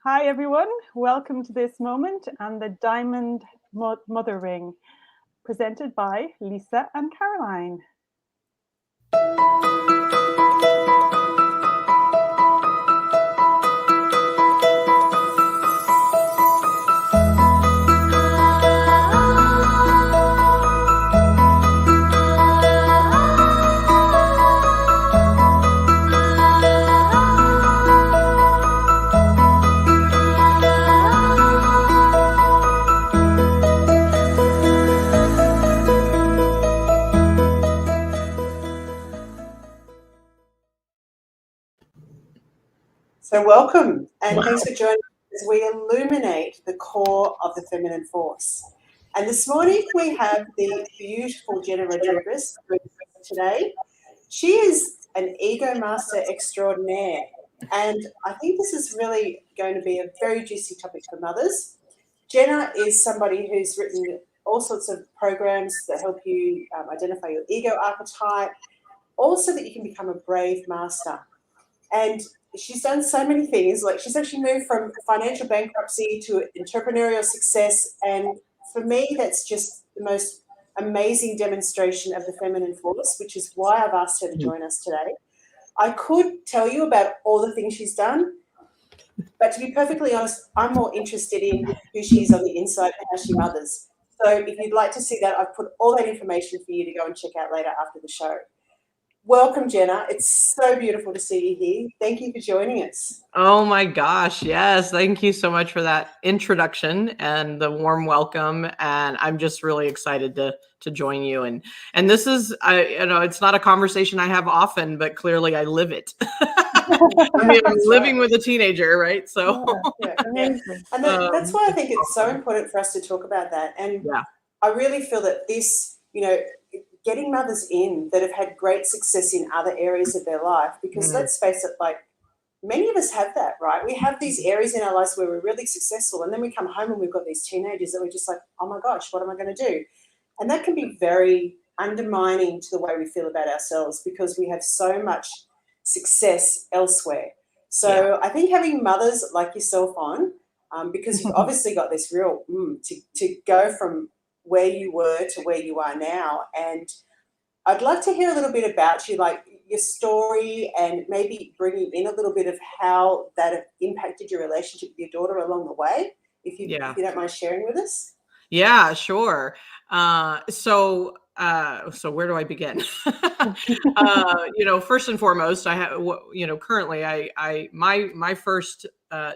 Hi, everyone. Welcome to this moment and the Diamond Mother Ring, presented by Lisa and Caroline. So welcome, and thanks for joining us as we illuminate the core of the feminine force. And this morning we have the beautiful Jena Rodriguez with us today. She is an ego master extraordinaire, and I think this is really going to be a very juicy topic for mothers. Jenna is somebody who's written all sorts of programs that help you identify your ego archetype, also that you can become a brave master. And she's done so many things. Like, she's actually moved from financial bankruptcy to entrepreneurial success. And for me, that's just the most amazing demonstration of the feminine force, which is why I've asked her to join us today. I could tell you about all the things she's done, but to be perfectly honest, I'm more interested in who she is on the inside and how she mothers. So if you'd like to see that, I've put all that information for you to go and check out later after the show. Welcome, Jenna. It's so beautiful to see you here. Thank you for joining us. Oh my gosh, yes. Thank you so much for that introduction and the warm welcome. And I'm just really excited to join you. And this is, it's not a conversation I have often, but clearly I live it. I'm living with a teenager, right? So amazing. And that's why I think it's so important for us to talk about that. And I really feel that this, getting mothers in that have had great success in other areas of their life, because let's face it, like, many of us have that, right? We have these areas in our lives where we're really successful, and then we come home and we've got these teenagers that we're just like, oh my gosh, what am I going to do? And that can be very undermining to the way we feel about ourselves, because we have so much success elsewhere. So I think having mothers like yourself on, because you've obviously got this real to go from where you were to where you are now. And I'd love to hear a little bit about you, like your story, and maybe bringing in a little bit of how that impacted your relationship with your daughter along the way, if you don't mind sharing with us. Yeah, sure. So where do I begin? First and foremost, I have, currently my first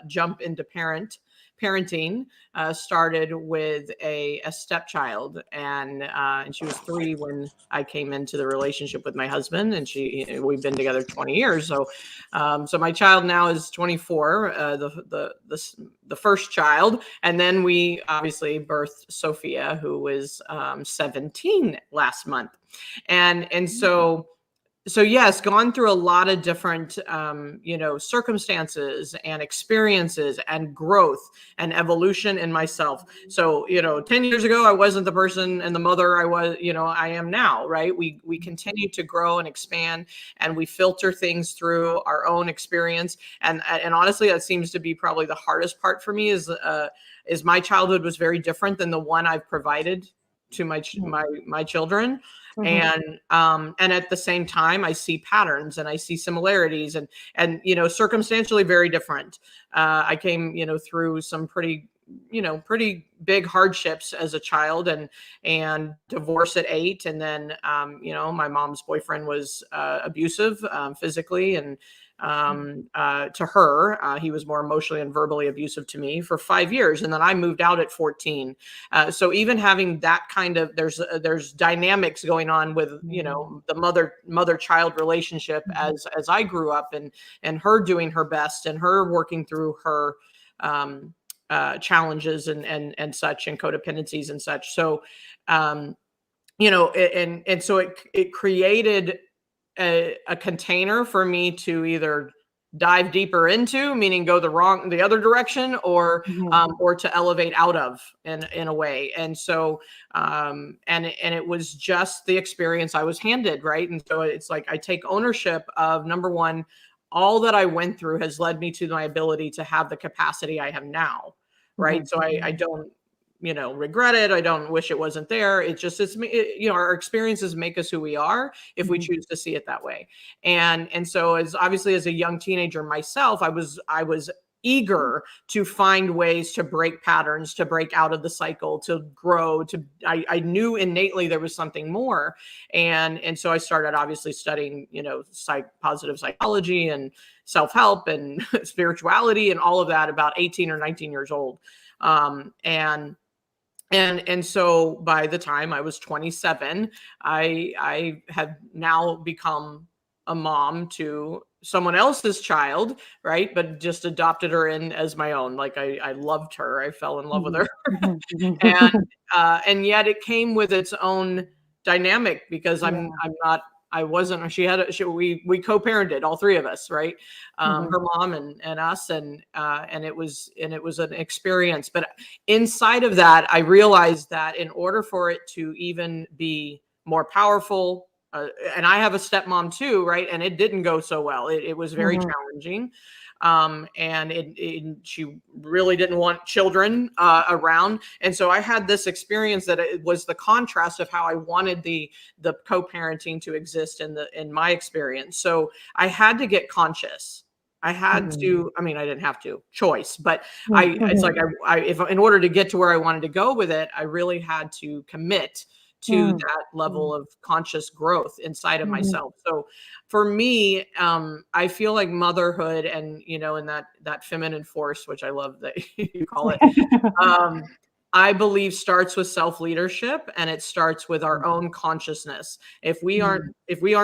jump into parenting started with a stepchild, and she was 3 when I came into the relationship with my husband, and we've been together 20 years. So my child now is 24, the first child, and then we obviously birthed Sophia, who was 17 last month, and so yes, gone through a lot of different, circumstances and experiences and growth and evolution in myself. So, 10 years ago, I wasn't the person and the mother I am now, right? We continue to grow and expand, and we filter things through our own experience. And honestly, that seems to be probably the hardest part for me is my childhood was very different than the one I've provided to my children. And at the same time, I see patterns and I see similarities and circumstantially very different. I came, through some pretty big hardships as a child, and divorce at 8. And then, my mom's boyfriend was abusive physically, and to her, he was more emotionally and verbally abusive to me for 5 years. And then I moved out at 14. So even having that kind of, there's dynamics going on with, the mother-child relationship as I grew up, and her doing her best and her working through her challenges and such, and codependencies and such. So, and so it created a container for me to either dive deeper into, meaning go the other direction, or to elevate out of in a way. And so, and it was just the experience I was handed. Right. And so it's like, I take ownership of, number one, all that I went through has led me to my ability to have the capacity I have now. Right. So I don't, regret it. I don't wish it wasn't there. It's just, our experiences make us who we are if we choose to see it that way. And so as a young teenager myself, I was eager to find ways to break patterns, to break out of the cycle, to grow, I knew innately there was something more. And so I started obviously studying, positive psychology and self-help and spirituality and all of that about 18 or 19 years old. And so by the time I was 27, I had now become a mom to someone else's child, right? But just adopted her in as my own. Like I loved her. I fell in love with her. And yet it came with its own dynamic because we co-parented, all three of us, right? Her mom and us, and it was an experience. But inside of that, I realized that in order for it to even be more powerful, and I have a stepmom too, right? And it didn't go so well. It was very challenging. And she really didn't want children around. And so I had this experience that it was the contrast of how I wanted the co-parenting to exist in my experience. So I had to get conscious. I had to, I didn't have to, choice, but it's like if in order to get to where I wanted to go with it, I really had to commit to that level of conscious growth inside of myself. So for me, I feel like motherhood and, and that feminine force, which I love that you call it, I believe starts with self-leadership, and it starts with our own consciousness. If we aren't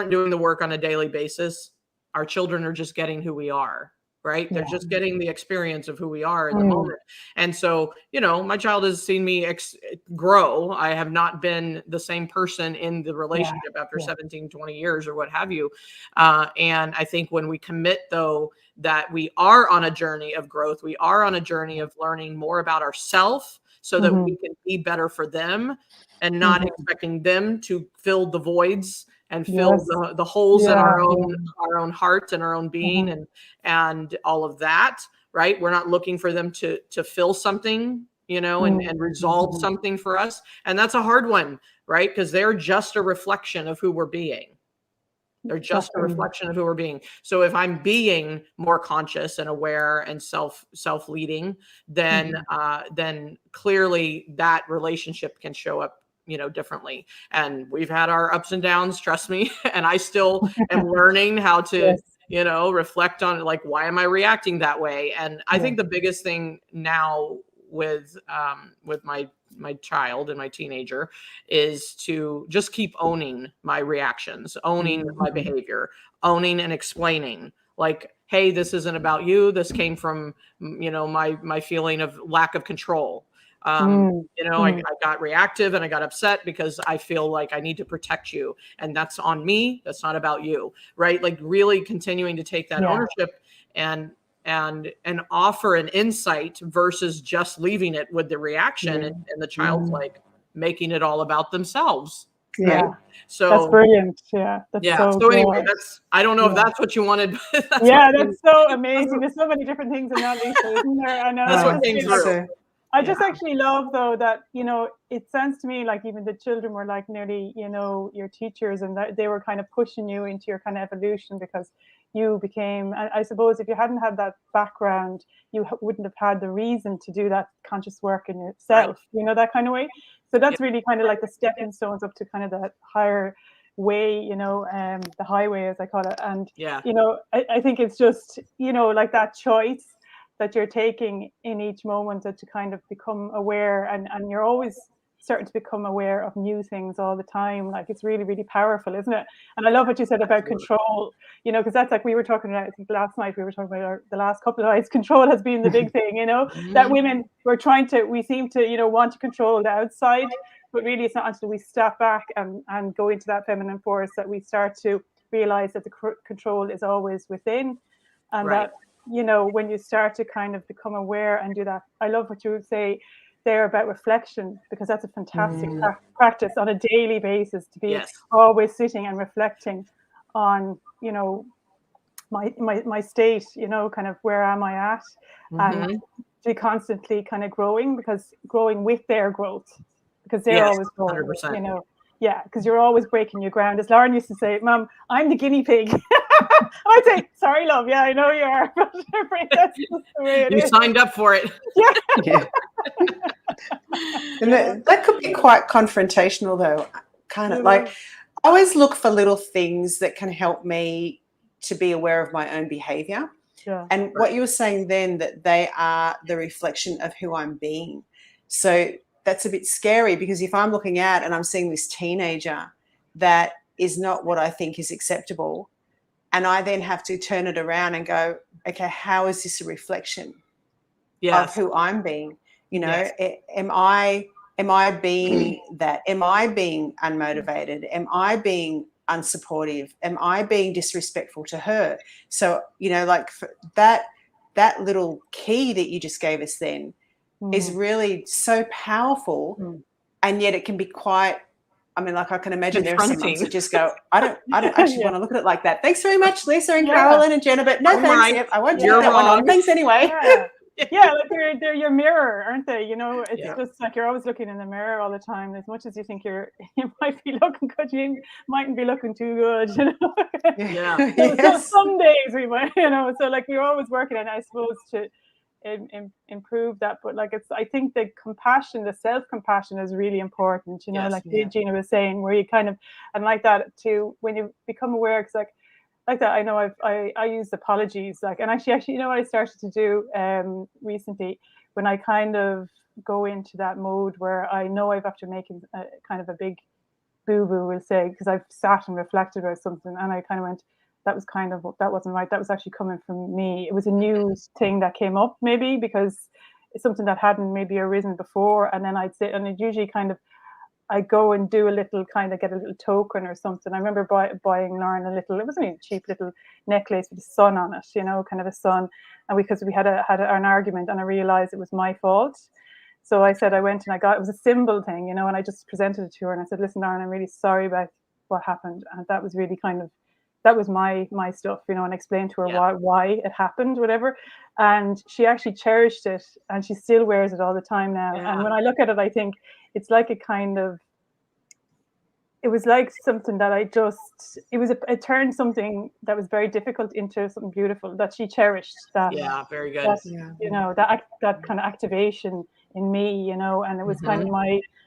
doing the work on a daily basis, our children are just getting who we are. Right. They're just getting the experience of who we are in the moment. And so, my child has seen me grow. I have not been the same person in the relationship after 17, 20 years or what have you. And I think when we commit, though, that we are on a journey of growth, we are on a journey of learning more about ourselves so that we can be better for them and not expecting them to fill the voids and fill the holes in our own heart and our own being and all of that, right? We're not looking for them to fill something, and resolve something for us. And that's a hard one, right? Because they're just a reflection of who we're being. They're just a reflection of who we're being. So if I'm being more conscious and aware and self-leading, then clearly that relationship can show up, differently. And we've had our ups and downs, trust me. And I still am learning how to, reflect on like, why am I reacting that way? And I think the biggest thing now with my child and my teenager is to just keep owning my reactions, owning my behavior, owning and explaining like, hey, this isn't about you. This came from, my feeling of lack of control. I got reactive and I got upset because I feel like I need to protect you. And that's on me. That's not about you. Right. Like really continuing to take that ownership and offer an insight versus just leaving it with the reaction and the child's like making it all about themselves. Yeah. Right? So that's brilliant. Yeah. That's so anyway, I don't know if that's what you wanted. That's so amazing. There's so many different things in that, Lisa, isn't there? I know. That's what came through. I just actually love, though, that, it sounds to me like even the children were like nearly, your teachers, and that they were kind of pushing you into your kind of evolution because you became, I suppose if you hadn't had that background, you wouldn't have had the reason to do that conscious work in yourself, that kind of way. So that's really kind of like the stepping stones up to kind of that higher way, the highway, as I call it. And, I think it's just, like that choice that you're taking in each moment to kind of become aware, and you're always starting to become aware of new things all the time. Like it's really, really powerful, isn't it? And I love what you said about control, because that's like we were talking about, I think last night we were talking about the last couple of nights, control has been the big thing, that women we seem to, want to control the outside, but really it's not until we step back and go into that feminine force that we start to realize that the control is always within, and that, when you start to kind of become aware and do that. I love what you would say there about reflection, because that's a fantastic practice on a daily basis, to be always sitting and reflecting on, my state, you know, kind of where am I at, and to constantly kind of growing with their growth, because they're always growing, 100%. you know. Yeah, because you're always breaking your ground. As Lauren used to say, Mom, I'm the guinea pig. I'd say, sorry, love. Yeah, I know you are. But that's just the way it is. Signed up for it. Yeah. And that could be quite confrontational, though. Kind of like, I always look for little things that can help me to be aware of my own behavior. Yeah. And what you were saying then, that they are the reflection of who I'm being. So that's a bit scary, because if I'm looking out and I'm seeing this teenager that is not what I think is acceptable, and I then have to turn it around and go, okay, how is this a reflection of who I'm being? You know, am I being that? Am I being unmotivated? Am I being unsupportive? Am I being disrespectful to her? So, you know, like that little key that you just gave us then is really so powerful, and yet it can be quite, I mean, like I can imagine there are some mums that just go, I don't actually want to look at it like that. Thanks very much, Lisa and Carolyn and Jenna, but no thanks. I won't take that one on. Thanks anyway. Yeah, like they're your mirror, aren't they? You know, it's just like you're always looking in the mirror all the time. As much as you think you might be looking good, you mightn't be looking too good, you know. So some days we might, you know. So like we're always working on, I suppose, to improve that. But like I think the compassion, the self-compassion is really important, you know. Jena was saying, where you kind of, and like that too, when you become aware, because like that, I know I use apologies, like, and actually, you know what I started to do recently, when I kind of go into that mode where I know I've after making kind of a big boo-boo, we'll say, because I've sat and reflected about something, and I kind of went, that wasn't right. That was actually coming from me. It was a new thing that came up, maybe because it's something that hadn't maybe arisen before. And then I'd sit, and it usually kind of, I go and do a little, kind of get a little token or something. I remember buying Lauren a little, it wasn't even a cheap little necklace with a sun on it, you know, kind of a sun. And because we had an argument, and I realized it was my fault. So I said, I went and it was a symbol thing, you know, and I just presented it to her, and I said, listen, Lauren, I'm really sorry about what happened. And that was really kind of, that was my stuff, you know, and explained to her why it happened, whatever. And she actually cherished it, and she still wears it all the time now. And when I look at it, I think it's like a kind of, it was like something that it turned something that was very difficult into something beautiful that she cherished. That, very good. You know, that kind of activation in me, you know, and it was kind of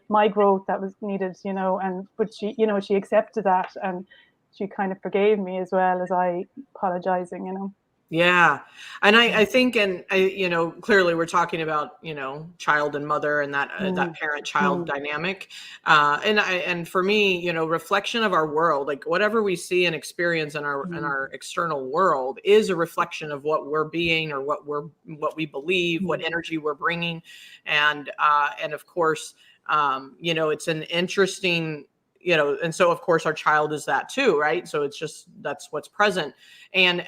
my growth that was needed, you know, but she, you know, she accepted that, and she kind of forgave me as well as I apologizing, you know. Yeah. And I think, and you know, clearly we're talking about, you know, child and mother, and that parent-child dynamic. And for me, you know, reflection of our world, like whatever we see and experience in our external world is a reflection of what we're being, or what we believe, what energy we're bringing. And of course, you know, it's an interesting, you know, and so of course our child is that too, right? So it's just, that's what's present. And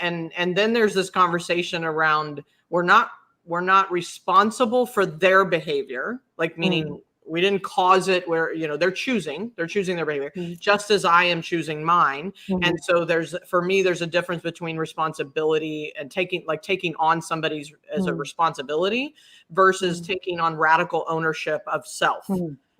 then there's this conversation around, we're not responsible for their behavior, like meaning we didn't cause it, where, you know, they're choosing their behavior, just as I am choosing mine. And so for me, there's a difference between responsibility and taking on somebody's as a responsibility versus taking on radical ownership of self.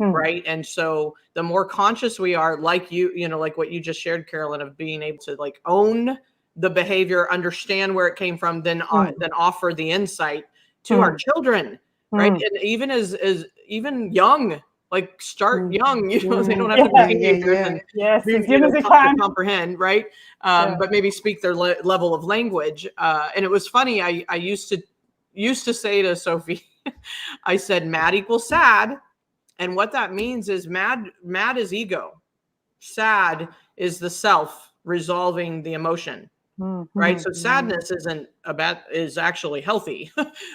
Right. And so the more conscious we are, like you know, like what you just shared, Carolyn, of being able to like own the behavior, understand where it came from, then offer the insight to our children. Right. And even as even young, like start young, you know, they don't have to be teenagers and as young as they can comprehend. Right. But maybe speak their level of language. And it was funny. I used to say to Sophie, I said, mad equals sad. And what that means is mad is ego. Sad is the self resolving the emotion. Right. So sadness is actually healthy,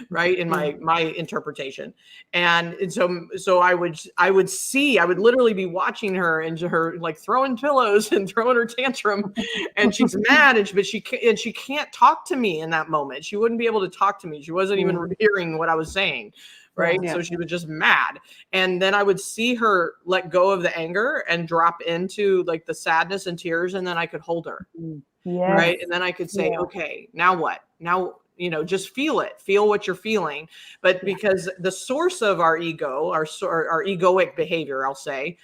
right? In my interpretation. And so I would literally be watching her, and her like throwing pillows and throwing her tantrum, and she's mad, but she can't talk to me in that moment. She wouldn't be able to talk to me. She wasn't even hearing what I was saying. Right. So she was just mad. And then I would see her let go of the anger and drop into like the sadness and tears, and then I could hold her. Yes. right? And then I could say, okay, now what? Now, just feel it, feel what you're feeling. But because the source of our ego, our egoic behavior, I'll say,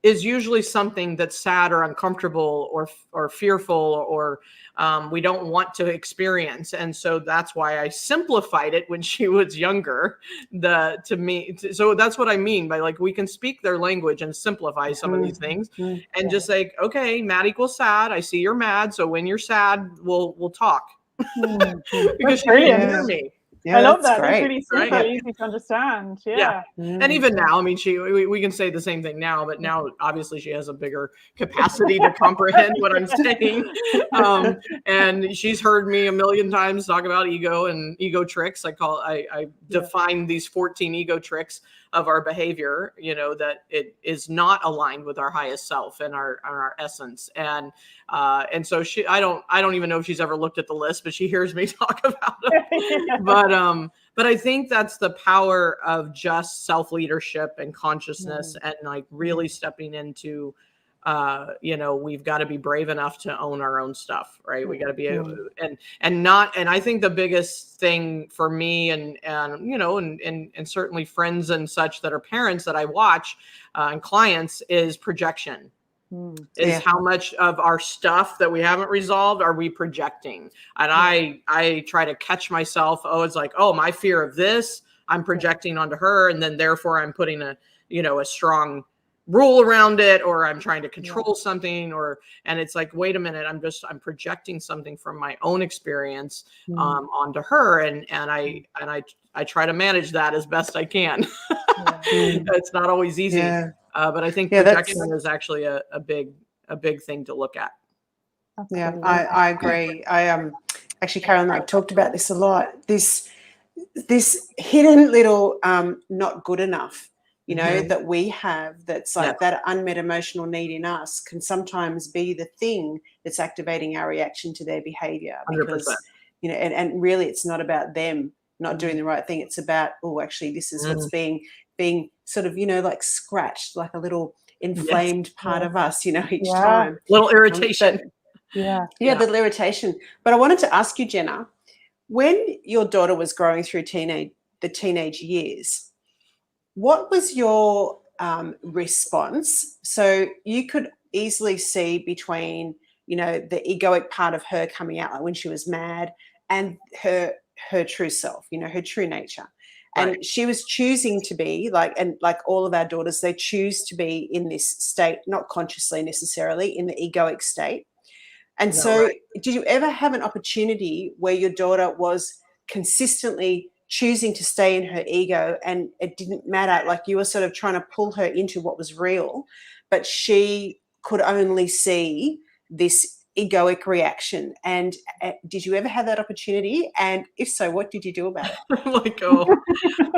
is usually something that's sad or uncomfortable or fearful or we don't want to experience. And so that's why I simplified it when she was younger. So that's what I mean by like, we can speak their language and simplify some of these things and just like, okay, mad equals sad. I see you're mad. So when you're sad, we'll talk. Because she can hear me. I love that. Great. It's really simple, easy to understand. And even now, I mean, we can say the same thing now, but now obviously she has a bigger capacity to comprehend what I'm saying. And she's heard me a million times talk about ego and ego tricks. I define these 14 ego tricks of our behavior, that it is not aligned with our highest self and our essence. And so I don't even know if she's ever looked at the list, but she hears me talk about it. But I think that's the power of just self-leadership and consciousness and like really stepping into, we've got to be brave enough to own our own stuff, right? We got to be able to, and I think the biggest thing for me and certainly friends and such that are parents that I watch and clients is projection. Is how much of our stuff that we haven't resolved are we projecting? And I try to catch myself. It's like, my fear of this, I'm projecting onto her. And then therefore I'm putting a strong rule around it, or I'm trying to control something, and it's like, wait a minute, I'm projecting something from my own experience onto her. And I try to manage that as best I can. It's not always easy. But I think projection is actually a big thing to look at. Yeah, I agree. Actually, Carol and I have talked about this a lot. This hidden little not good enough, that we have, that's like that unmet emotional need in us can sometimes be the thing that's activating our reaction to their behavior. Because 100%. And really it's not about them not doing the right thing. It's about, actually this is what's being sort of, like scratched, like a little inflamed part of us, each time. Little irritation. Little irritation. But I wanted to ask you, Jenna, when your daughter was growing through the teenage years, what was your response? So you could easily see between, the egoic part of her coming out, like when she was mad, and her true self, her true nature. And she was choosing to be like all of our daughters, they choose to be in this state, not consciously necessarily, in the egoic state. And did you ever have an opportunity where your daughter was consistently choosing to stay in her ego and it didn't matter, like you were sort of trying to pull her into what was real, but she could only see this egoic reaction? And did you ever have that opportunity? And if so, what did you do about it?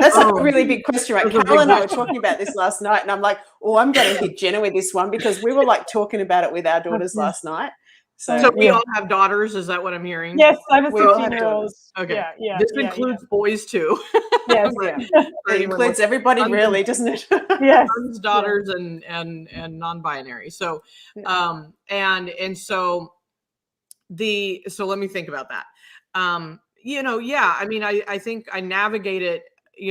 That's a really big question, right? Carol and I were talking about this last night, and I'm like, I'm going to hit Jenna with this one, because we were like talking about it with our daughters last night. So we all have daughters. Is that what I'm hearing? Yes, I have a 16-year-old. Okay. This includes boys too. Yes. It includes everybody, really, doesn't it? Yes. Sons, daughters, and non-binary. So, and so so let me think about that. I mean, I think I navigate it,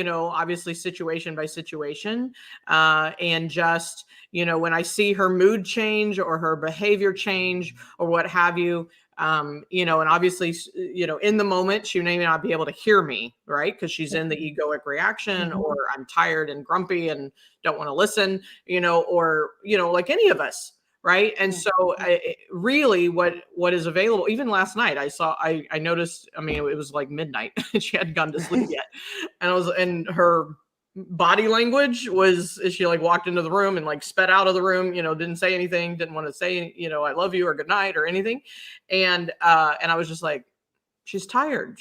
obviously situation by situation, and just, when I see her mood change or her behavior change or what have you, and obviously, in the moment, she may not be able to hear me, right? Because she's in the egoic reaction, or I'm tired and grumpy and don't want to listen, or, like any of us. Right. And so really what is available, even last night, I noticed, I mean, it was like midnight and she hadn't gone to sleep yet. And her body language was, she like walked into the room and like sped out of the room, didn't say anything, didn't want to say, I love you or good night or anything. And I was just like, she's tired.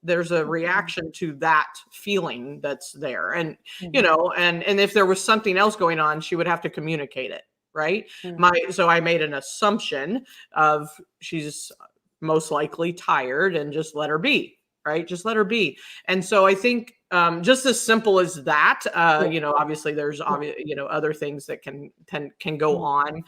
There's a reaction to that feeling that's there. And, and if there was something else going on, she would have to communicate it. Right. So I made an assumption of she's most likely tired and just let her be. right? Just let her be. And so I think just as simple as that, you know, obviously there's you know, other things that can go on.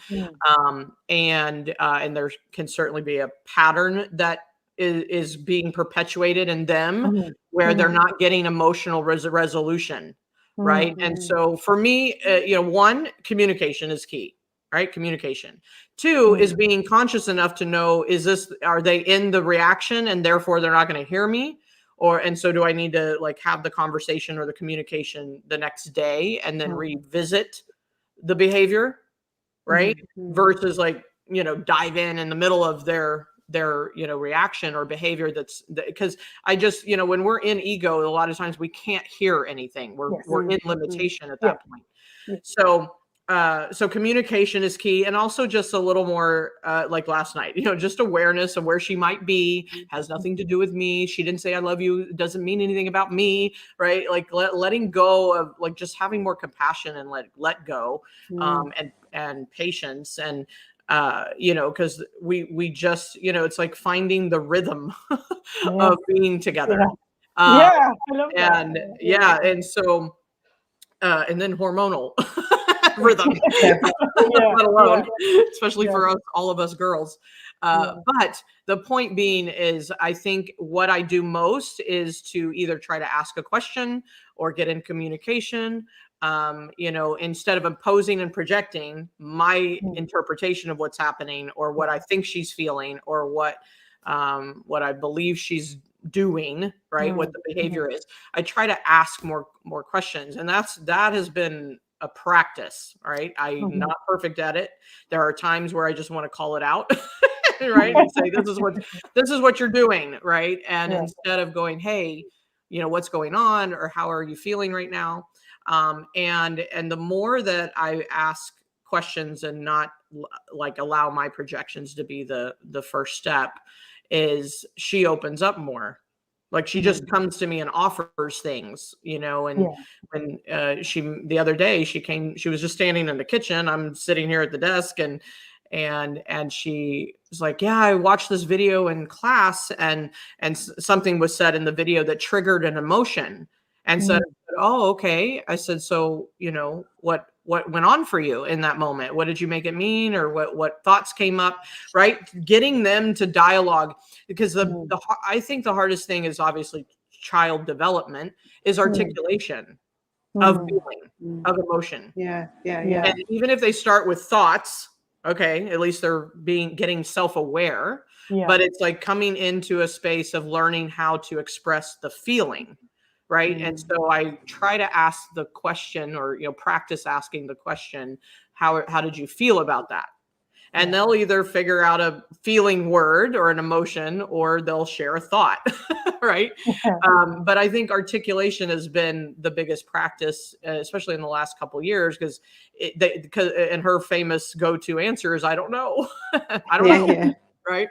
And there can certainly be a pattern that is being perpetuated in them where they're not getting emotional resolution. Right. And so for me, you know, one, communication is key, right? Communication. Two is being conscious enough to know, are they in the reaction and therefore they're not going to hear me? And so do I need to like have the conversation or the communication the next day and then revisit the behavior, right? Versus like, you know, dive in the middle of their, you know, reaction or behavior because I just, you know, when we're in ego, a lot of times we can't hear anything. We're in limitation at that point. So communication is key, and also just a little more like last night, you know, just awareness of where she might be. Has nothing to do with me. She didn't say I love you. It doesn't mean anything about me, right? Like letting go of like just having more compassion and let go, and patience and you know, because we just, you know, it's like finding the rhythm of being together. I love that. And and so and then hormonal rhythm, let alone, especially for us, all of us girls. But the point being is, I think what I do most is to either try to ask a question or get in communication. You know, instead of imposing and projecting my interpretation of what's happening or what I think she's feeling or what I believe she's doing, right? What the behavior is. I try to ask more questions, and that has been a practice, right? I'm not perfect at it. There are times where I just want to call it out, right? And say, this is what you're doing, right? And instead of going, hey, you know, what's going on or how are you feeling right now? And the more that I ask questions and not like allow my projections to be the first step, is she opens up more. Like she just comes to me and offers things, you know, and when the other day she was just standing in the kitchen. I'm sitting here at the desk and she was like, yeah, I watched this video in class and something was said in the video that triggered an emotion. And said, oh, okay. I said, so, you know, what went on for you in that moment? What did you make it mean? Or what thoughts came up, right? Getting them to dialogue, because I think the hardest thing is obviously child development is articulation of feeling, of emotion. And even if they start with thoughts, okay, at least they're getting self-aware, but it's like coming into a space of learning how to express the feeling. Right. And so I try to ask the question or, you know, practice asking the question, how did you feel about that? And they'll either figure out a feeling word or an emotion, or they'll share a thought. Right. But I think articulation has been the biggest practice, especially in the last couple of years, because and her famous go-to answer is, I don't know. I don't know. Yeah. Right.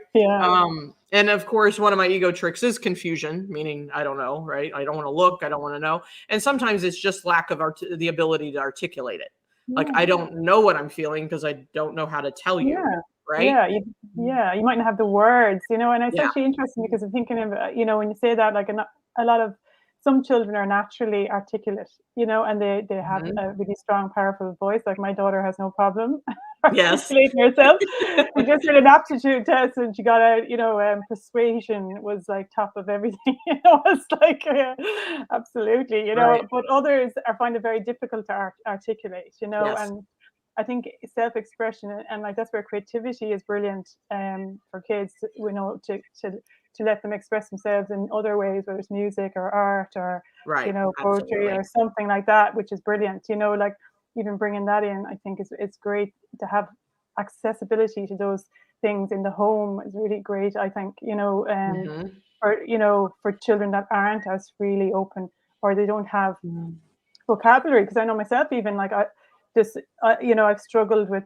And of course, one of my ego tricks is confusion, meaning I don't know, right? I don't want to look. I don't want to know. And sometimes it's just lack of the ability to articulate it. Like, I don't know what I'm feeling because I don't know how to tell you. Right. You might not have the words, you know, and it's actually interesting because I'm thinking of, you know, when you say that, like a lot of some children are naturally articulate, you know, and they have a really strong, powerful voice. Like my daughter has no problem articulating herself. She just did an aptitude test and she got out, you know, persuasion was like top of everything. You know, it's like absolutely, you know. But others find it very difficult to articulate, you know, and I think self-expression and like that's where creativity is brilliant for kids, you know, to let them express themselves in other ways, whether it's music or art or, you know, poetry or something like that, which is brilliant. You know, like even bringing that in, I think it's great to have accessibility to those things in the home is really great, I think, you know, or, you know, for children that aren't as really open or they don't have vocabulary. Because I know myself, even like you know, I've struggled with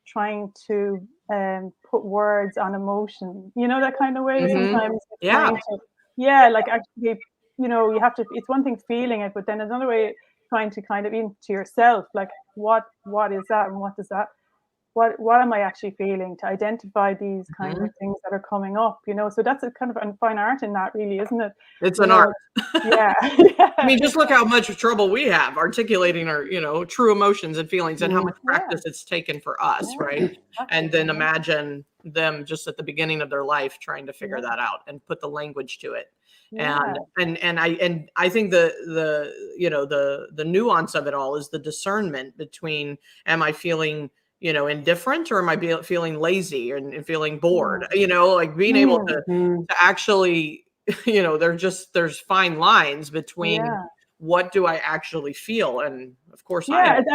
trying to put words on emotion, you know, that kind of way sometimes. Like actually, you know, you have to, it's one thing feeling it, but then another way trying to kind of into yourself, like what is that and what does that what am I actually feeling, to identify these kind of things that are coming up, so that's a kind of a fine art in that, really, isn't it? It's an art. Yeah. I mean, just look how much trouble we have articulating our, true emotions and feelings, and how much practice it's taken for us, right? Exactly. And then imagine them just at the beginning of their life trying to figure that out and put the language to it. And I think the nuance of it all is the discernment between, am I feeling indifferent, or am I feeling lazy and feeling bored? Like being able to actually, there's fine lines between what do I actually feel, and of course, it's kind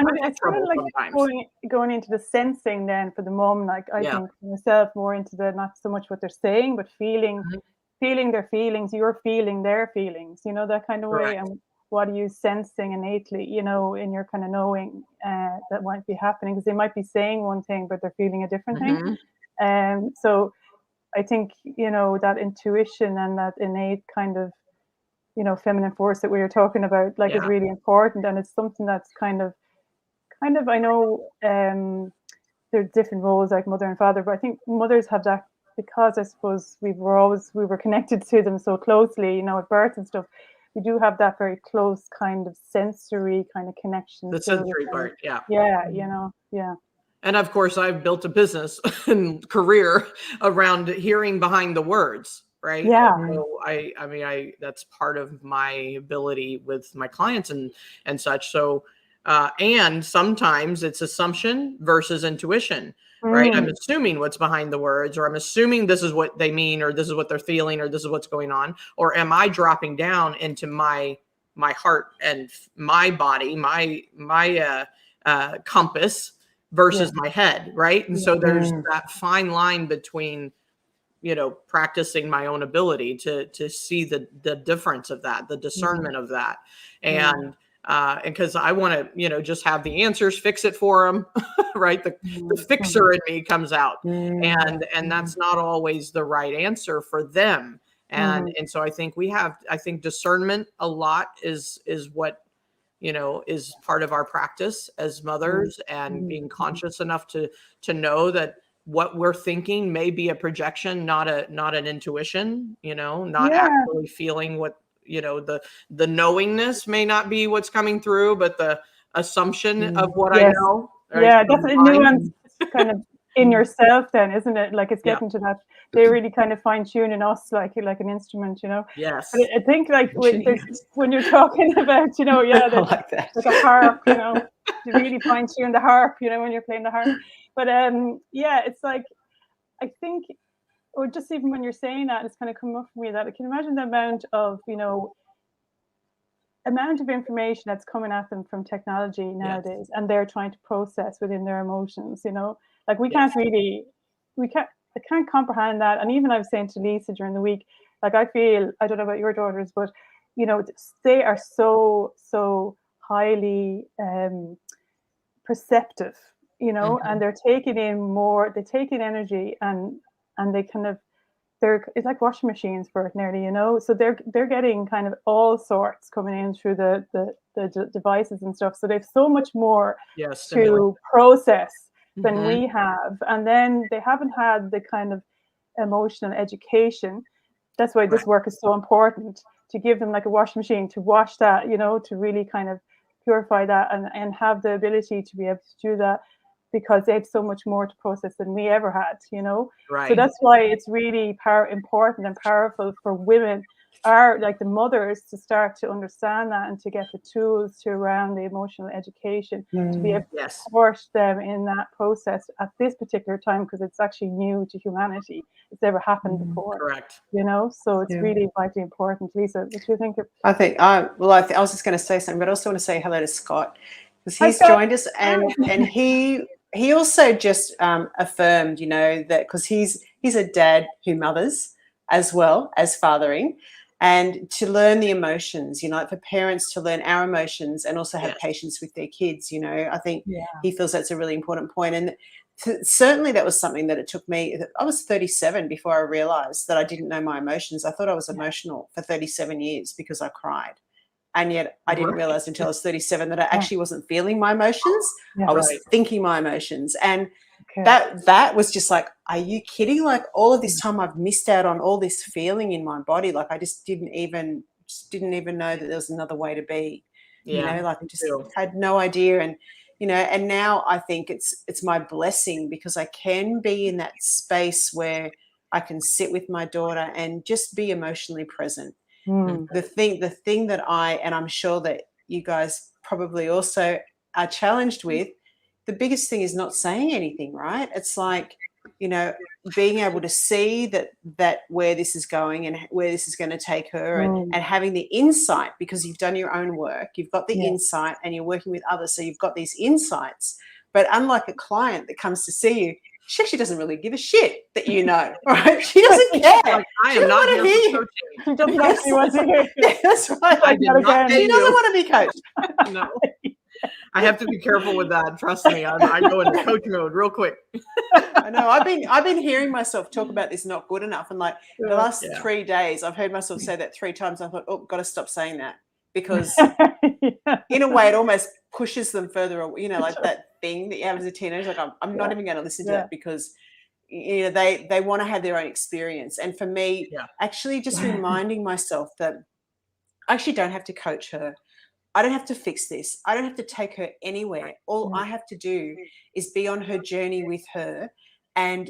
of like sometimes going into the sensing then for the mom. Like I think for myself, more into the not so much what they're saying, but feeling their feelings. You're feeling their feelings, that kind of way. And what are you sensing innately, in your kind of knowing that might be happening, because they might be saying one thing, but they're feeling a different thing. So I think, that intuition and that innate kind of, feminine force that we were talking about, is really important. And it's something that's kind of, I know there's different roles like mother and father, but I think mothers have that because I suppose we were connected to them so closely, at birth and stuff. We do have that very close kind of sensory kind of connection. The sensory part, yeah. And of course, I've built a business and career around hearing behind the words, right? Yeah. So I that's part of my ability with my clients and such. So, and sometimes it's assumption versus intuition, right? I'm assuming what's behind the words, or I'm assuming this is what they mean, or this is what they're feeling, or this is what's going on. Or am I dropping down into my heart and my body, my compass versus my head, right? And so there's that fine line between, practicing my own ability to see the difference of that, the discernment of that. And because I want to, just have the answers, fix it for them, right? The fixer in me comes out, and that's not always the right answer for them. And so I think discernment a lot is what, is part of our practice as mothers, and being conscious enough to know that what we're thinking may be a projection, not an intuition, not actually feeling what, the knowingness may not be what's coming through, but the assumption of what I know. Right? Yeah, that's a nuance kind of in yourself then, isn't it? Like it's getting to that. They really kind of fine tuning us like an instrument, Yes. But I think when you're talking about, I like that. like a harp, to really fine tune the harp, when you're playing the harp. But it's like, I think, or just even when you're saying that, it's kind of come up for me that I can imagine the amount of information that's coming at them from technology nowadays, and they're trying to process within their emotions, like I can't comprehend that. And even I was saying to Lisa during the week, like I feel, I don't know about your daughters, but they are so highly perceptive, and they're taking in more, they take in energy, and they kind of, it's like washing machines for it nearly, so they're getting kind of all sorts coming in through the devices and stuff. So they've so much more to process than we have. And then they haven't had the kind of emotional education. That's why this work is so important, to give them like a washing machine to wash that, to really kind of purify that and have the ability to be able to do that, because they have so much more to process than we ever had, Right. So that's why it's really important and powerful for women, are like the mothers, to start to understand that and to get the tools to around the emotional education to be able to support them in that process at this particular time, because it's actually new to humanity. It's never happened before. Correct. So it's really vitally important. Lisa, what do you think? I think I was just going to say something, but I also want to say hello to Scott, because he's joined us, and he also just affirmed, that because he's a dad who mothers as well as fathering, and to learn the emotions, for parents to learn our emotions and also have patience with their kids, I think he feels that's a really important point. And certainly that was something that it took me. I was 37 before I realized that I didn't know my emotions. I thought I was emotional for 37 years because I cried. And yet I didn't realize until I was 37 that I actually wasn't feeling my emotions. I was thinking my emotions. And that was just like, are you kidding? Like all of this time I've missed out on all this feeling in my body. Like I just didn't even know that there was another way to be. You know, like I just had no idea. And you know, and now I think it's my blessing because I can be in that space where I can sit with my daughter and just be emotionally present. The thing that and I'm sure that you guys probably also are challenged with, the biggest thing is not saying anything, right? It's like, you know, being able to see that where this is going and where this is going to take her and having the insight, because you've done your own work, you've got the insight and you're working with others. So you've got these insights, but unlike a client that comes to see you, she actually doesn't really give a shit that you know, right? She doesn't care. Like, I am not here for coaching. She doesn't actually want to hear. Yeah, that's right. I did not She doesn't want to be coached. No. I have to be careful with that. Trust me, I go into coach mode real quick. I know. I've been hearing myself talk about this not good enough, and like the last 3 days, I've heard myself say that 3 times. I thought, oh, got to stop saying that, because in a way, it almost pushes them further away. You know, like that thing that you have as a teenager. Like I'm not even going to listen to that because you know they want to have their own experience. And for me, actually, just reminding myself that I actually don't have to coach her. I don't have to fix this. I don't have to take her anywhere. All I have to do is be on her journey with her, and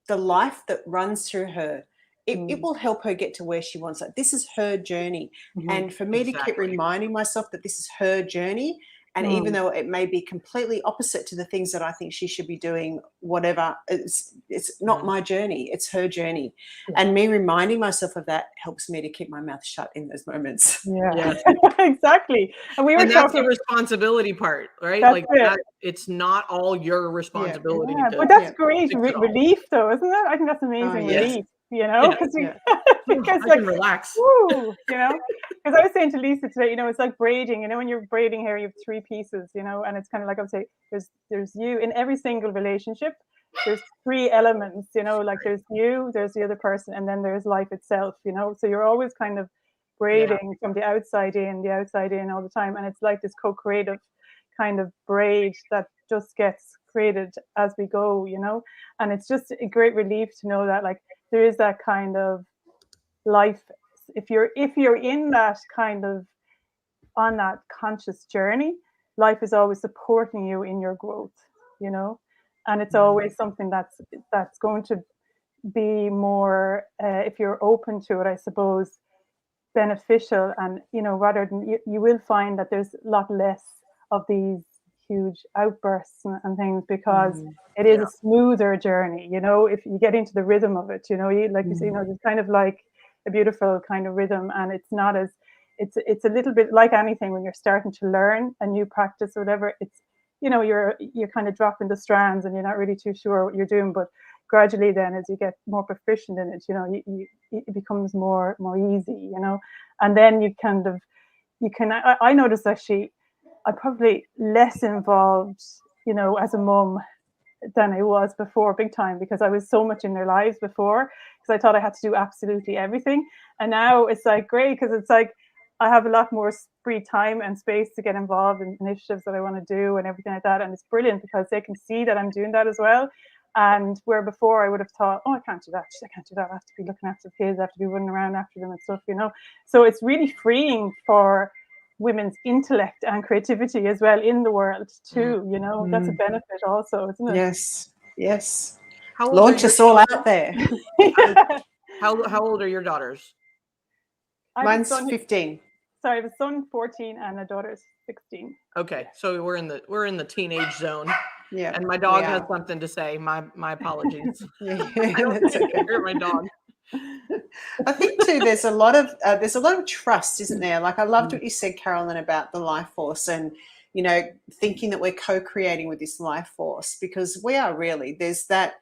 the life that runs through her, it will help her get to where she wants. Like, this is her journey. And for me to keep reminding myself that this is her journey, and even though it may be completely opposite to the things that I think she should be doing, whatever, it's not my journey, it's her journey. And me reminding myself of that helps me to keep my mouth shut in those moments. Exactly. And that's the responsibility part, right? Like it's not all your responsibility. But that's great relief, though, isn't it? I think that's amazing relief. You know, because I can relax. Woo, you know, because I was saying to Lisa today, you know, it's like braiding. You know, when you're braiding hair, you have 3 pieces. You know, and it's kind of like I would say, there's you in every single relationship. There's 3 elements. You know, like there's you, there's the other person, and then there's life itself. You know, so you're always kind of braiding from the outside in all the time, and it's like this co-creative kind of braid that just gets created as we go. You know, and it's just a great relief to know that, like, there is that kind of life. If you're in that kind of on that conscious journey, life is always supporting you in your growth, you know, and it's always something that's going to be more, if you're open to it, I suppose, beneficial. And, you know, rather than you will find that there's a lot less of these huge outbursts and things, because it is a smoother journey, you know, if you get into the rhythm of it, you know, you say, you know, there's kind of like a beautiful kind of rhythm, and it's not as it's a little bit like anything when you're starting to learn a new practice or whatever. It's, you know, you're kind of dropping the strands and you're not really too sure what you're doing, but gradually then as you get more proficient in it, you know, it becomes more easy, you know, and then I noticed actually I'm probably less involved, you know, as a mum than I was before, big time, because I was so much in their lives before, because I thought I had to do absolutely everything. And now it's like great, because it's like I have a lot more free time and space to get involved in initiatives that I want to do and everything like that. And it's brilliant because they can see that I'm doing that as well. And where before I would have thought, oh, I can't do that. I can't do that. I have to be looking after the kids. I have to be running around after them and stuff, you know. So it's really freeing for women's intellect and creativity as well in the world too, you know. That's a benefit also, isn't it? Yes. Launch us all out there. How old are your daughters? Mine's 15. Sorry, I have a son 14 and a daughter's 16. Okay, so we're in the teenage zone. Yeah. And my dog has something to say. My apologies. I don't take care of my dog. I think too, there's a lot of trust, isn't there? Like I loved what you said, Carolyn, about the life force, and you know, thinking that we're co-creating with this life force, because we are really. There's that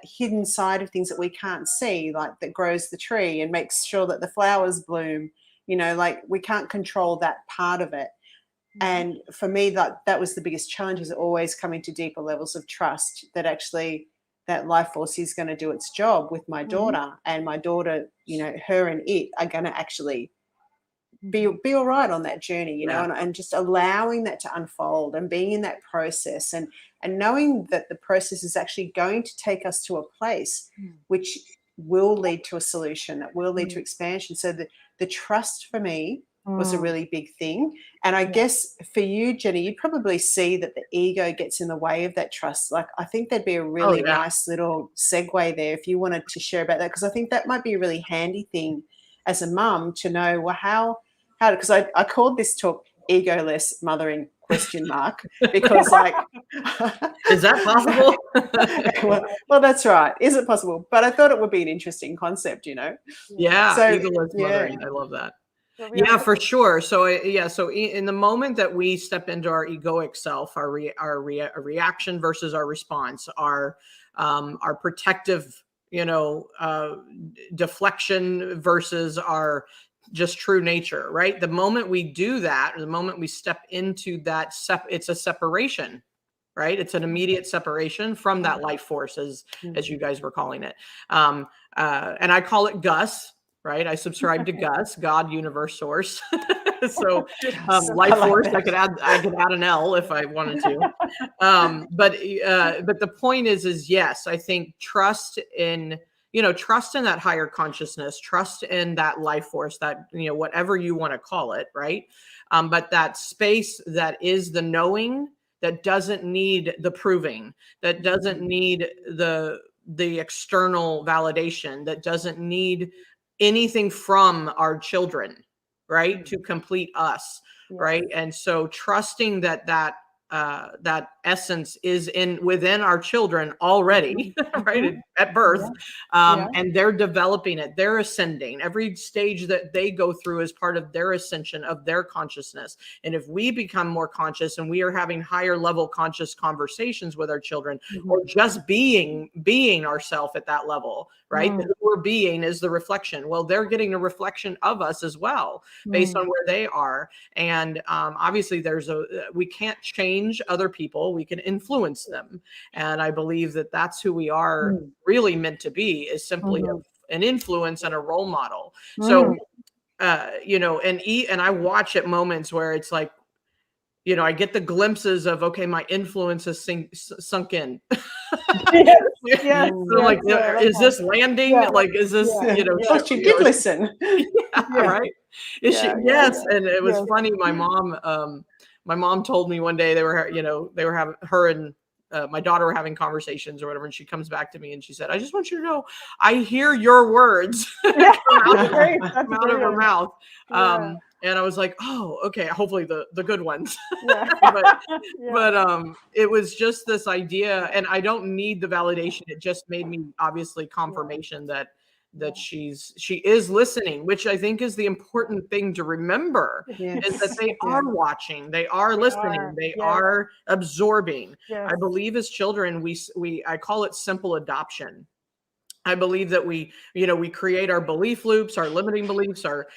hidden side of things that we can't see, like that grows the tree and makes sure that the flowers bloom. You know, like we can't control that part of it. And for me, that was the biggest challenge, is always coming to deeper levels of trust that actually that life force is going to do its job with my daughter, and my daughter, you know, her and it are going to actually be all right on that journey, you know, Yeah. and just allowing that to unfold and being in that process and knowing that the process is actually going to take us to a place which will lead to a solution, that will lead to expansion. So the trust for me was a really big thing. And I guess for you, Jenny, you'd probably see that the ego gets in the way of that trust. Like, I think there'd be a really nice little segue there if you wanted to share about that, because I think that might be a really handy thing as a mum to know, well, how because I called this talk egoless mothering ? Because like is that possible? well, that's right. Is it possible? But I thought it would be an interesting concept, you know. Yeah, So, egoless mothering. I love that. Yeah, for sure. So so in the moment that we step into our egoic self, our reaction versus our response, our protective, deflection versus our just true nature, right? The moment we do that, or the moment we step into that, it's a separation, right? It's an immediate separation from that life force, as you guys were calling it. And I call it Gus, right? I subscribe to Gus, God, universe, source. So life force, I could add an L if I wanted to. But the point is yes, I think trust in that higher consciousness, trust in that life force, that, whatever you want to call it, right? But that space that is the knowing, that doesn't need the proving, that doesn't need the external validation, that doesn't need anything from our children, right? To complete us, right? And so trusting that essence is within our children already, right, at birth, and they're developing it, they're ascending. Every stage that they go through is part of their ascension of their consciousness. And if we become more conscious and we are having higher level conscious conversations with our children, or just being ourselves at that level, right? Who we're being is the reflection. Well, they're getting a reflection of us as well, based on where they are. And obviously we can't change other people, we can influence them. And I believe that that's who we are really meant to be, is simply an influence and a role model. So, and I watch at moments where it's like, I get the glimpses of, okay, my influence has sunk in. Yes, I'm like, is this landing? Yeah. Like, is this, Oh, she did listen. Right? Is she? Yes. And it was funny. My mom told me one day they were having, her and my daughter were having conversations or whatever, and she comes back to me and she said, "I just want you to know, I hear your words come out of her mouth." And I was like, "Oh, okay. Hopefully the good ones." but it was just this idea, and I don't need the validation. It just made me obviously confirmation that she is listening, which I think is the important thing to remember, is that they are watching, they are listening, they are absorbing. I believe as children, I call it simple adoption. I believe that we create our belief loops, our limiting beliefs, our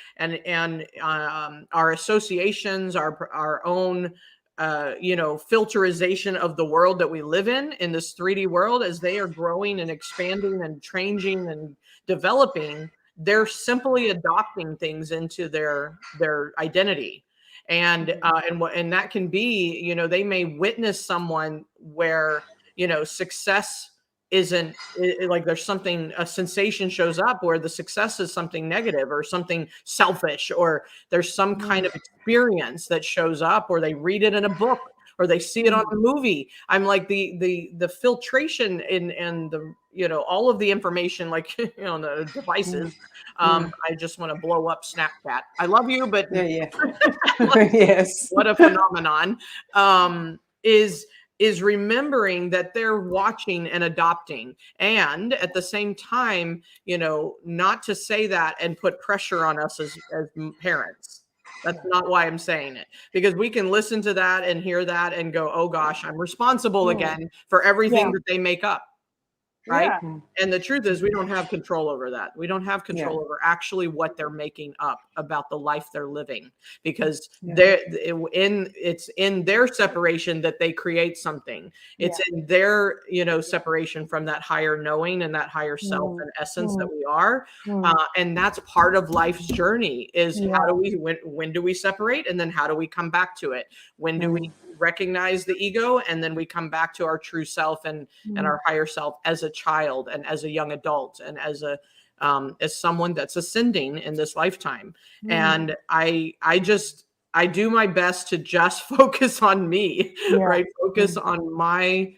associations, our own filterization of the world that we live in this 3D world. As they are growing and expanding and changing and developing, they're simply adopting things into their identity. And that can be, they may witness someone where, success isn't like, there's something, a sensation shows up where the success is something negative or something selfish, or there's some kind of experience that shows up, or they read it in a book, or they see it on a movie. I'm like, the filtration and the, all of the information, like, on the devices. I just want to blow up Snapchat. I love you, but yes, what a phenomenon. Is remembering that they're watching and adopting, and at the same time, not to say that and put pressure on us as parents. That's not why I'm saying it, because we can listen to that and hear that and go, oh gosh, I'm responsible again for everything that they make up. right? Yeah. And the truth is we don't have control over that. We don't have control over actually what they're making up about the life they're living, because it's in their separation that they create something. It's in their, separation from that higher knowing and that higher self and essence that we are. And that's part of life's journey is how do we, when do we separate? And then how do we come back to it? When do we recognize the ego? And then we come back to our true self and our higher self as a child and as a young adult and as someone that's ascending in this lifetime. And I do my best to just focus on me, right? Focus on my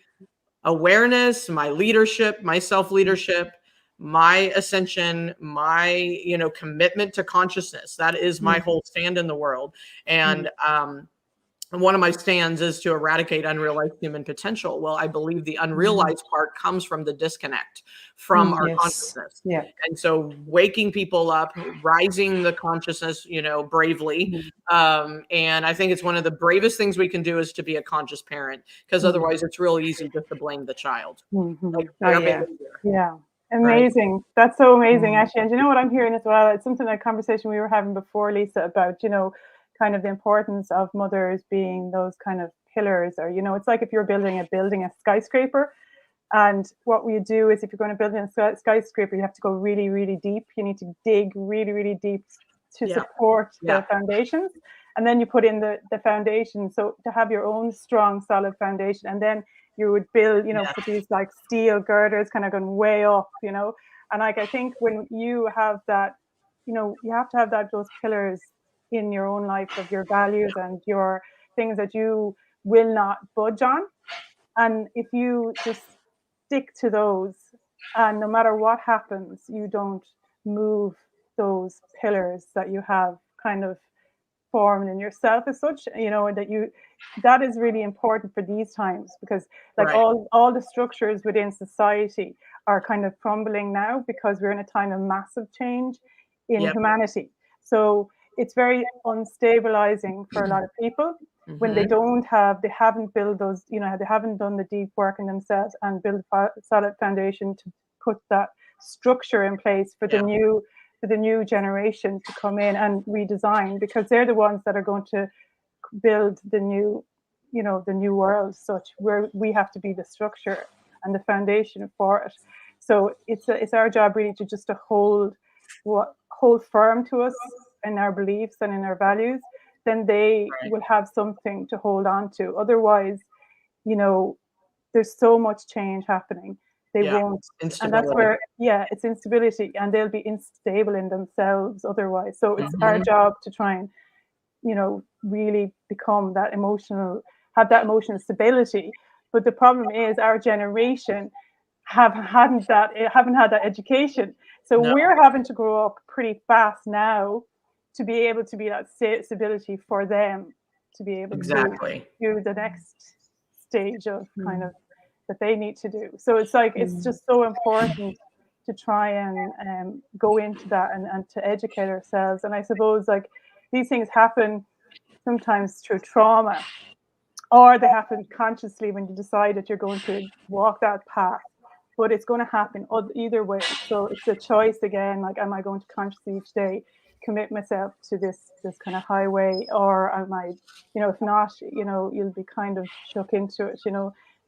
awareness, my leadership, my self-leadership, my ascension, my, commitment to consciousness. That is my whole stand in the world. And, one of my stands is to eradicate unrealized human potential. Well, I believe the unrealized part comes from the disconnect from our consciousness. Yeah. And so waking people up, rising the consciousness, bravely. And I think it's one of the bravest things we can do is to be a conscious parent, because otherwise it's real easy just to blame the child. Like, Yeah. Amazing. Right? That's so amazing, actually. And you know what I'm hearing as well? It's something, a conversation we were having before, Lisa, about, kind of the importance of mothers being those kind of pillars, or, it's like if you're building a skyscraper, and what we do is if you're going to build a skyscraper, you have to go really, really deep. You need to dig really, really deep to support the foundations. And then you put in the foundation. So to have your own strong, solid foundation, and then you would build, put these like steel girders kind of going way up, and like, I think when you have that, you have to have those pillars in your own life of your values and your things that you will not budge on. And if you just stick to those, and no matter what happens, you don't move those pillars that you have kind of formed in yourself as such, that is really important for these times, because like all the structures within society are kind of crumbling now, because we're in a time of massive change in humanity. So it's very unstabilizing for a lot of people when they haven't built those, they haven't done the deep work in themselves and build a solid foundation to put that structure in place for the new generation to come in and redesign, because they're the ones that are going to build the new, the new world, such where we have to be the structure and the foundation for it. So it's our job really to just to hold firm to us in our beliefs and in our values. Then they will have something to hold on to. Otherwise, there's so much change happening. They won't, and that's where it's instability, and they'll be unstable in themselves otherwise. So it's our job to try and really become that have that emotional stability. But the problem is our generation haven't had that education, so we're having to grow up pretty fast now to be able to be that stability for them, to be able to do the next stage of kind of that they need to do. So it's like it's just so important to try and go into that and to educate ourselves. And I suppose like these things happen sometimes through trauma, or they happen consciously when you decide that you're going to walk that path. But it's going to happen either way. So it's a choice again. Like, am I going to consciously each day commit myself to this kind of highway, or am I, if not, you'll be kind of shook into it,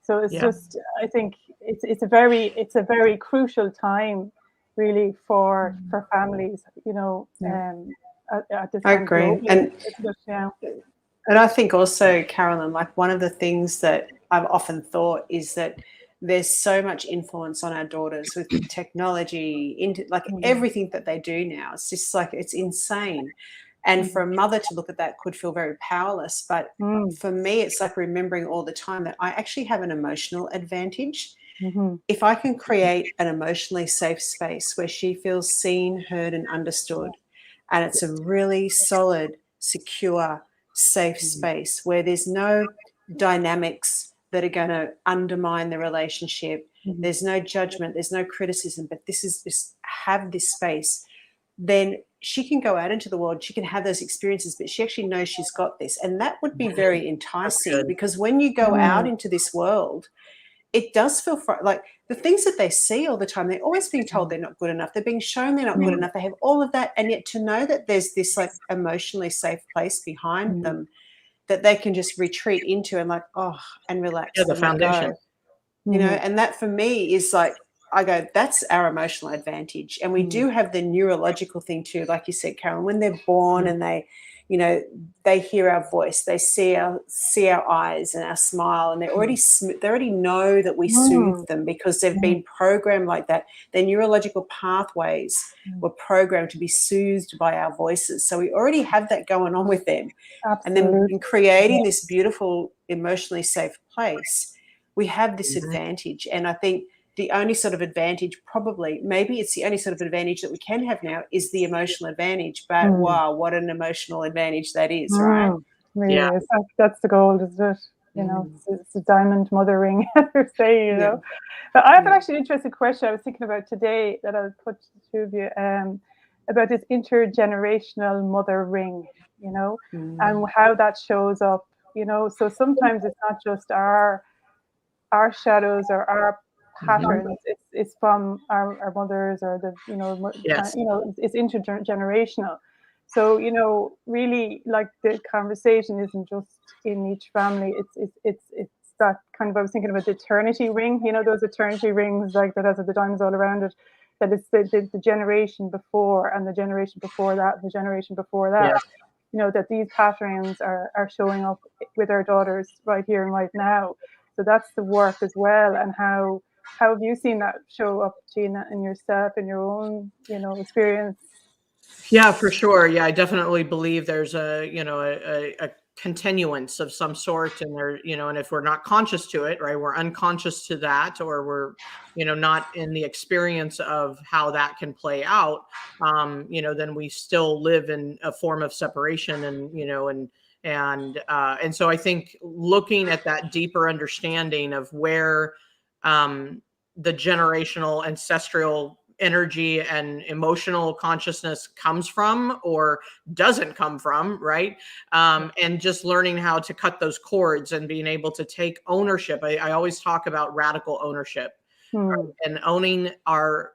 So it's just, I think it's a very crucial time, really, for families, at this time. I agree, and I think also, Carolyn, like one of the things that I've often thought is that there's so much influence on our daughters with technology, into like everything that they do now. It's just like, it's insane. And for a mother to look at that could feel very powerless. But for me, it's like remembering all the time that I actually have an emotional advantage. If I can create an emotionally safe space where she feels seen, heard, and understood, and it's a really solid, secure, safe space where there's no dynamics that are going to undermine the relationship. There's no judgment, there's no criticism, but have this space, then she can go out into the world, she can have those experiences, but she actually knows she's got this. And that would be very enticing, because when you go out into this world, it does feel like the things that they see all the time, they're always being told they're not good enough. They're being shown they're not good enough. They have all of that. And yet to know that there's this like emotionally safe place behind them that they can just retreat into and like, and relax. Yeah, the and let foundation. go. You know, and that for me is like, I go, that's our emotional advantage. And we do have the neurological thing too, like you said, Carolyn, when they're born and they, you know, they hear our voice, they see our eyes and our smile, and they already know that we soothe them because they've been programmed like that. Their neurological pathways were programmed to be soothed by our voices. So we already have that going on with them. Absolutely. And then in creating this beautiful, emotionally safe place, we have this advantage. And I think the only sort of advantage, probably, maybe it's the only sort of advantage that we can have now, is the emotional advantage. But wow, what an emotional advantage that is, right? Really is. That's the goal, isn't it? You know, it's a diamond mother ring, as they say, you know. But I have an actually interesting question I was thinking about today that I'll put to the two of you about this intergenerational mother ring, you know, and how that shows up, you know. So sometimes it's not just our shadows or our patterns, it's from our mothers or the, you know, it's intergenerational. So, you know, really, like, the conversation isn't just in each family. It's that kind of, I was thinking about the eternity ring, you know, those eternity rings like that has the diamonds all around it, that it's the generation before and the generation before that and the generation before that. You know, that these patterns are showing up with our daughters right here and right now. So that's the work as well. And how have you seen that show up, Gina, in yourself, in your own, you know, experience? Yeah, for sure. Yeah, I definitely believe there's a continuance of some sort, and there, you know, and if we're not conscious to it, right, we're unconscious to that, or we're, you know, not in the experience of how that can play out, you know, then we still live in a form of separation, and, you know, and so I think looking at that deeper understanding of where the generational ancestral energy and emotional consciousness comes from or doesn't come from, right? And just learning how to cut those cords and being able to take ownership. I always talk about radical ownership, right? And owning our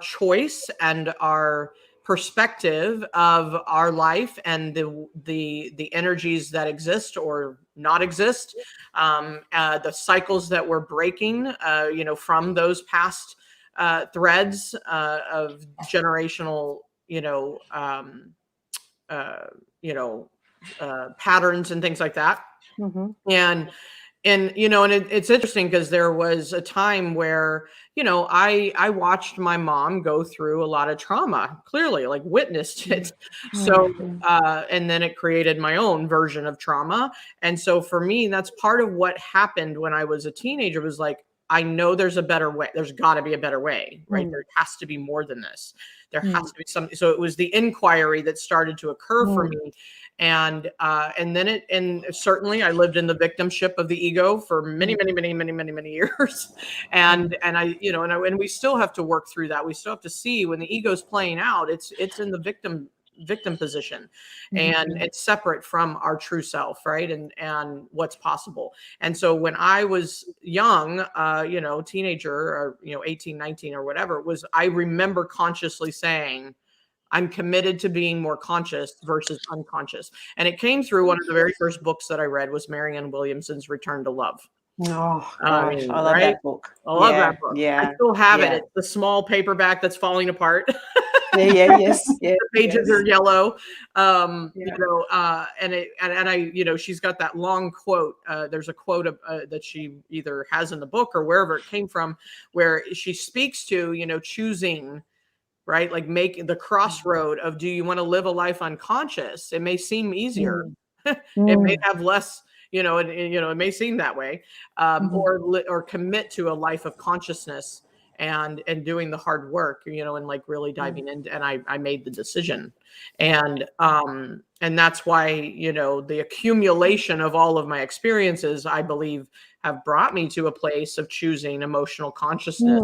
choice and our perspective of our life and the energies that exist or not exist, the cycles that we're breaking, you know, from those past threads of generational, patterns and things like that. And you know, and it's interesting because there was a time where, you know, I watched my mom go through a lot of trauma, clearly, like witnessed it. So, and then it created my own version of trauma. And so for me, that's part of what happened when I was a teenager, was like, I know there's a better way. There's got to be a better way, right? There has to be more than this. There has to be something. So it was the inquiry that started to occur for me. And then and certainly I lived in the victimship of the ego for many years. And we still have to work through that. We still have to see when the ego's playing out, it's in the victim position, and it's separate from our true self, right? And what's possible. And so when I was young, you know, teenager, or, you know, 18, 19 or whatever, I remember consciously saying, I'm committed to being more conscious versus unconscious. And it came through one of the very first books that I read was Marianne Williamson's Return to Love. Oh, gosh, I love right? that book. I love that book. Yeah, I still have it. It's the small paperback that's falling apart. Yes. The pages are yellow. You know, and I, you know, she's got that long quote. There's a quote that she either has in the book or wherever it came from, where she speaks to, you know, choosing, right? Like making the crossroad of, do you want to live a life unconscious? It may seem easier. It may have less, you know, it may seem that way, or commit to a life of consciousness and doing the hard work, you know, and like really diving into, and I made the decision. And that's why, you know, the accumulation of all of my experiences, I believe, have brought me to a place of choosing emotional consciousness.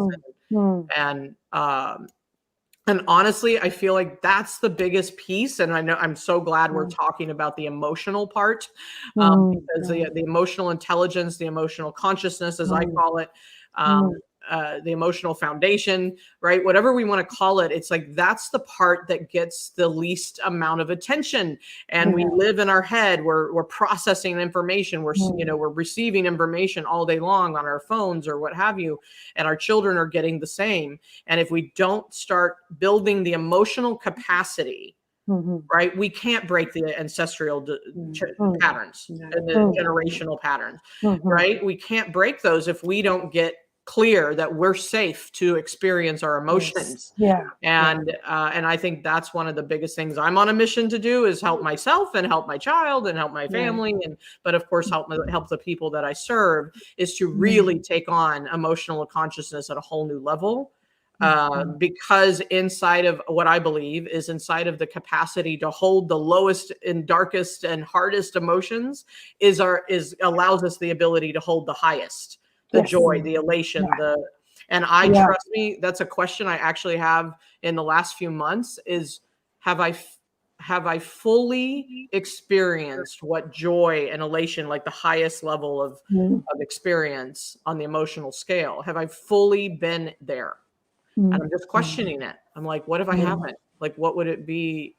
And honestly, I feel like that's the biggest piece. And I know, I'm so glad we're talking about the emotional part, because the emotional intelligence, the emotional consciousness, as I call it, the emotional foundation, right? Whatever we want to call it, it's like that's the part that gets the least amount of attention. And we live in our head. We're processing information. We're receiving information all day long on our phones or what have you. And our children are getting the same. And if we don't start building the emotional capacity, right, we can't break the ancestral patterns and the generational patterns, right? We can't break those if we don't get clear that we're safe to experience our emotions. And I think that's one of the biggest things I'm on a mission to do, is help myself and help my child and help my family, but of course help the people that I serve, is to really take on emotional consciousness at a whole new level. Because inside of what I believe is inside of the capacity to hold the lowest and darkest and hardest emotions allows us the ability to hold the highest, the joy, the elation, trust me, that's a question I actually have in the last few months, is have I fully experienced what joy and elation, like the highest level of experience on the emotional scale, have I fully been there? And I'm just questioning it. I'm like, what if I haven't? Like, what would it be?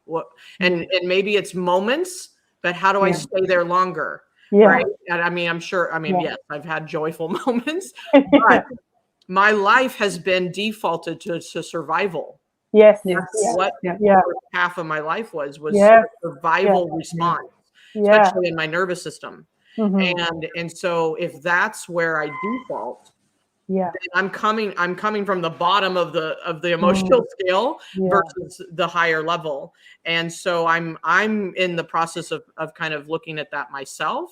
And maybe it's moments, but how do I stay there longer? Right. And I mean, I'm sure, yes, I've had joyful moments, but my life has been defaulted to survival. Yes. What half of my life was survival response, especially in my nervous system. And so if that's where I default, I'm coming from the bottom of the emotional scale versus the higher level. And so I'm in the process of kind of looking at that myself.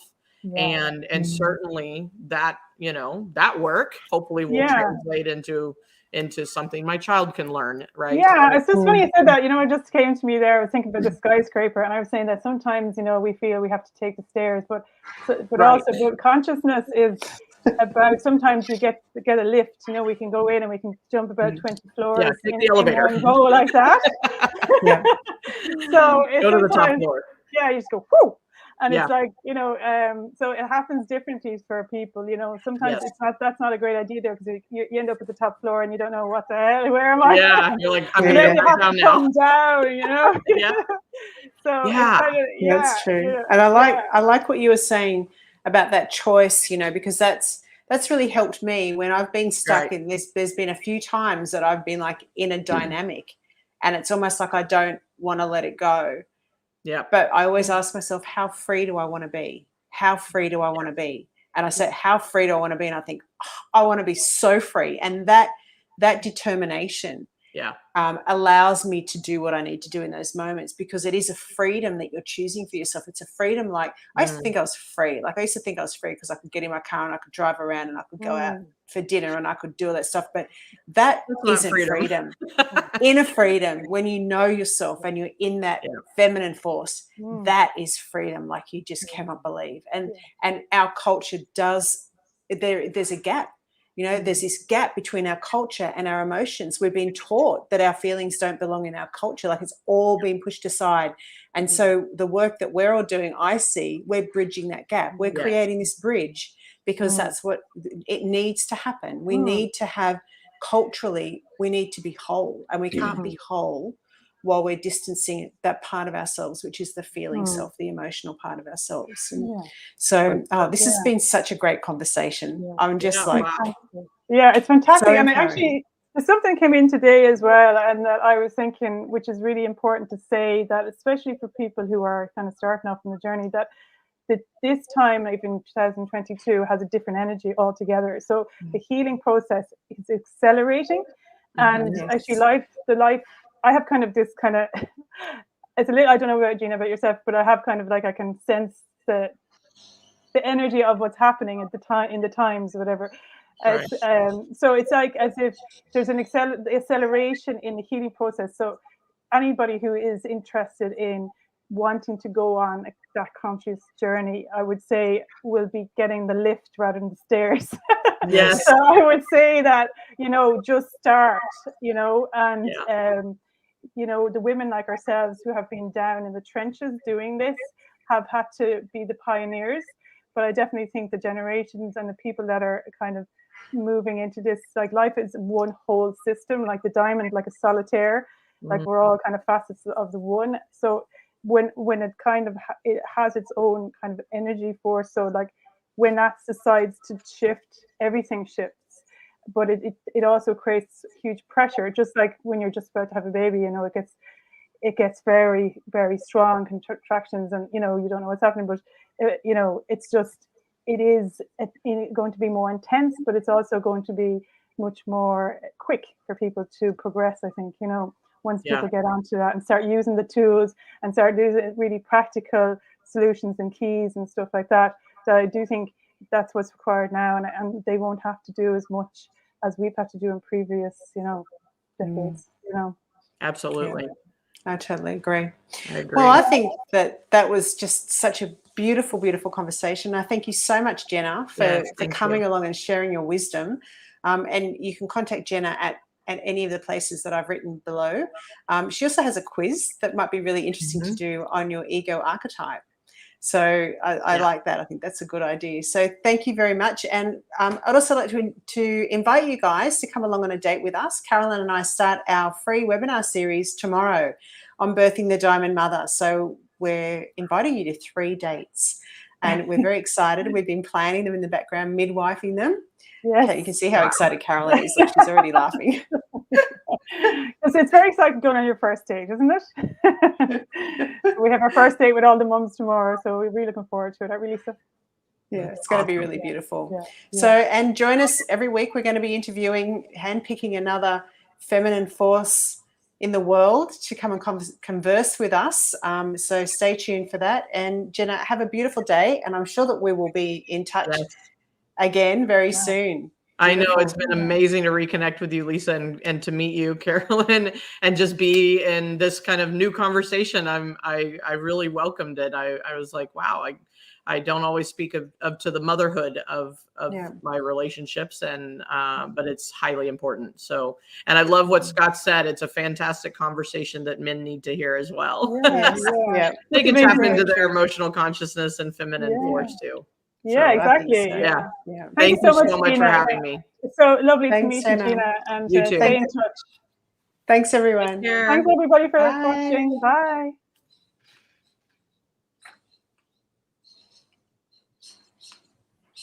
And certainly that, that work hopefully will translate into something my child can learn, right? It's just funny you said that. It just came to me there. I was thinking about the skyscraper, and I was saying that sometimes, we feel we have to take the stairs, but also consciousness is about, sometimes we get a lift. We can go in and we can jump about 20 floors take the elevator. in one go like that. So go to the top floor. You just go whoo. And it's like, so it happens differently for people, sometimes that's not a great idea there, because you end up at the top floor and you don't know what the hell, where am I? Yeah, you're like, I'm going to have down to now. come down, So it's kind of, that's true. And I like what you were saying about that choice, because that's really helped me when I've been stuck in this. There's been a few times that I've been like in a dynamic, and it's almost like I don't want to let it go. Yeah. But I always ask myself, how free do I want to be? How free do I want to be? And I say, how free do I want to be? And I think, I want to be so free. And that determination allows me to do what I need to do in those moments, because it is a freedom that you're choosing for yourself. It's a freedom. Like, I used to think I was free. Like, I used to think I was free because I could get in my car and I could drive around and I could go out for dinner and I could do all that stuff. But that isn't freedom. Inner freedom, when you know yourself and you're in that feminine force, that is freedom like you just cannot believe. And our culture does, there's a gap. There's this gap between our culture and our emotions. We've been taught that our feelings don't belong in our culture, like it's all been pushed aside. And so the work that we're all doing, I see, we're bridging that gap. We're creating this bridge, because that's what it needs to happen. We need to have, culturally, we need to be whole, and we can't be whole while we're distancing that part of ourselves, which is the feeling self, the emotional part of ourselves. And so this has been such a great conversation. I'm just like, it's fantastic. So and actually, something came in today as well, and that I was thinking, which is really important to say, that especially for people who are kind of starting off in the journey, that this time, like in 2022, has a different energy altogether. So the healing process is accelerating, and actually the life, I have kind of this kind of, it's a little, I don't know about Jena, about yourself, but I have kind of like, I can sense the energy of what's happening at the time, in the times, whatever. So it's like as if there's an acceleration in the healing process. So anybody who is interested in wanting to go on that conscious journey, I would say, will be getting the lift rather than the stairs. So I would say that, just start, and the women like ourselves who have been down in the trenches doing this have had to be the pioneers. But I definitely think the generations and the people that are kind of moving into this, like life is one whole system, like the diamond, like a solitaire, like we're all kind of facets of the one. So when it kind of it has its own kind of energy force, so like when that decides to shift, everything shifts. But it also creates huge pressure, just like when you're just about to have a baby, you know, it gets very, very strong contractions, and you know, you don't know what's happening, but you know, it's just, it is going to be more intense, but it's also going to be much more quick for people to progress, I think, you know, once people get onto that and start using the tools and start using really practical solutions and keys and stuff like that. So I do think that's what's required now, and they won't have to do as much as we've had to do in previous, you know, decades, you know. Absolutely. I totally agree. I agree. Well, I think that was just such a beautiful, beautiful conversation. I thank you so much, Jenna, for coming along and sharing your wisdom. And you can contact Jenna at any of the places that I've written below. She also has a quiz that might be really interesting to do on your ego archetype. So I like that. I think that's a good idea. So thank you very much. And I'd also like to invite you guys to come along on a date with us. Carolyn and I start our free webinar series tomorrow on birthing the Diamond Mother. So we're inviting you to 3 dates. And we're very excited. We've been planning them in the background, midwifing them. Yes. Okay, you can see how excited Carolyn is. Like she's already laughing. It's very exciting going on your first date, isn't it? We have our first date with all the mums tomorrow, so we're really looking forward to it, aren't we, Lisa? Yeah, it's going to be really beautiful. Yeah. So, and join us every week. We're going to be interviewing, handpicking another feminine force in the world to come and converse with us. So stay tuned for that. And Jenna, have a beautiful day. And I'm sure that we will be in touch again very soon. I know, it's been amazing to reconnect with you, Lisa, and to meet you, Carolyn, and just be in this kind of new conversation. I really welcomed it. I was like, wow, I don't always speak of to the motherhood of my relationships, and but it's highly important. So, and I love what Scott said. It's a fantastic conversation that men need to hear as well. They can tap into their emotional consciousness and feminine force too. Yeah, so, exactly. So. Yeah. Thank you so much for having me. It's so lovely to meet you, Gina, and you too. Stay in touch. Thanks, everyone. Thanks, everybody, for watching. Bye.